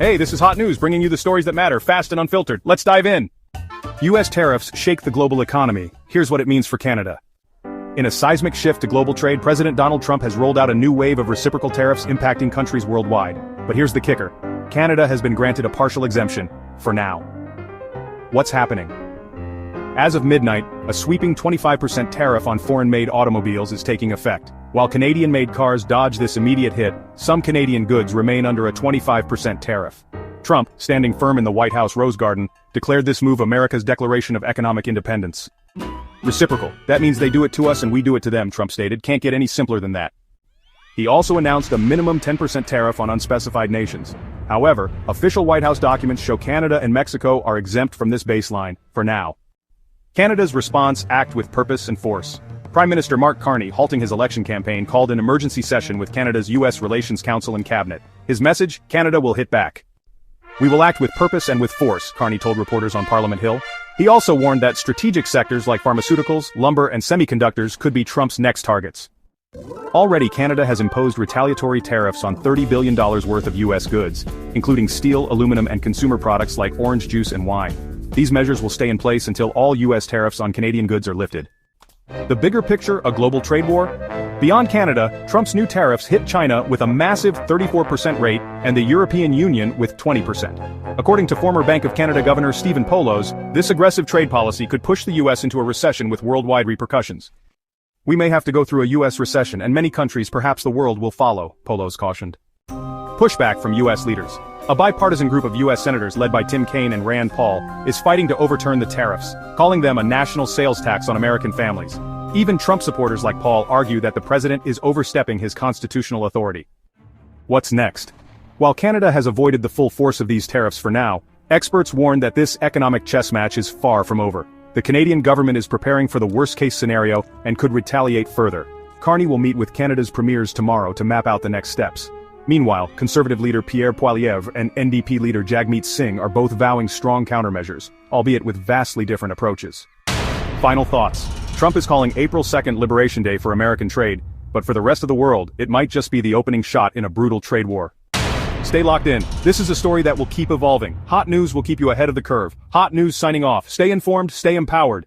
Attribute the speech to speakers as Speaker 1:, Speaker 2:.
Speaker 1: Hey, this is Hot News, bringing you the stories that matter, fast and unfiltered. Let's dive in. U.S. tariffs shake the global economy. Here's what it means for Canada. In a seismic shift to global trade, President Donald Trump has rolled out a new wave of reciprocal tariffs impacting countries worldwide. But here's the kicker. Canada has been granted a partial exemption, for now. What's happening? As of midnight, a sweeping 25% tariff on foreign-made automobiles is taking effect. While Canadian-made cars dodge this immediate hit, some Canadian goods remain under a 25% tariff. Trump, standing firm in the White House Rose Garden, declared this move America's declaration of economic independence. Reciprocal. That means they do it to us and we do it to them, Trump stated. Can't get any simpler than that. He also announced a minimum 10% tariff on unspecified nations. However, official White House documents show Canada and Mexico are exempt from this baseline, for now. Canada's response: act with purpose and force. Prime Minister Mark Carney, halting his election campaign, called an emergency session with Canada-U.S. Relations Council and Cabinet. His message: Canada will hit back. We will act with purpose and with force, Carney told reporters on Parliament Hill. He also warned that strategic sectors like pharmaceuticals, lumber and semiconductors could be Trump's next targets. Already Canada has imposed retaliatory tariffs on $30 billion worth of U.S. goods, including steel, aluminum and consumer products like orange juice and wine. These measures will stay in place until all U.S. tariffs on Canadian goods are lifted. The bigger picture: a global trade war? Beyond Canada, Trump's new tariffs hit China with a massive 34% rate and the European Union with 20%. According to former Bank of Canada Governor Stephen Poloz, this aggressive trade policy could push the U.S. into a recession with worldwide repercussions. We may have to go through a U.S. recession, and many countries, perhaps the world, will follow, Poloz cautioned. Pushback from U.S. leaders. A bipartisan group of U.S. senators led by Tim Kaine and Rand Paul is fighting to overturn the tariffs, calling them a national sales tax on American families. Even Trump supporters like Paul argue that the president is overstepping his constitutional authority. What's next? While Canada has avoided the full force of these tariffs for now, experts warn that this economic chess match is far from over. The Canadian government is preparing for the worst-case scenario and could retaliate further. Carney will meet with Canada's premiers tomorrow to map out the next steps. Meanwhile, Conservative leader Pierre Poilievre and NDP leader Jagmeet Singh are both vowing strong countermeasures, albeit with vastly different approaches. Final thoughts. Trump is calling April 2nd Liberation Day for American trade, but for the rest of the world, it might just be the opening shot in a brutal trade war. Stay locked in. This is a story that will keep evolving. Hot News will keep you ahead of the curve. Hot News signing off. Stay informed, stay empowered.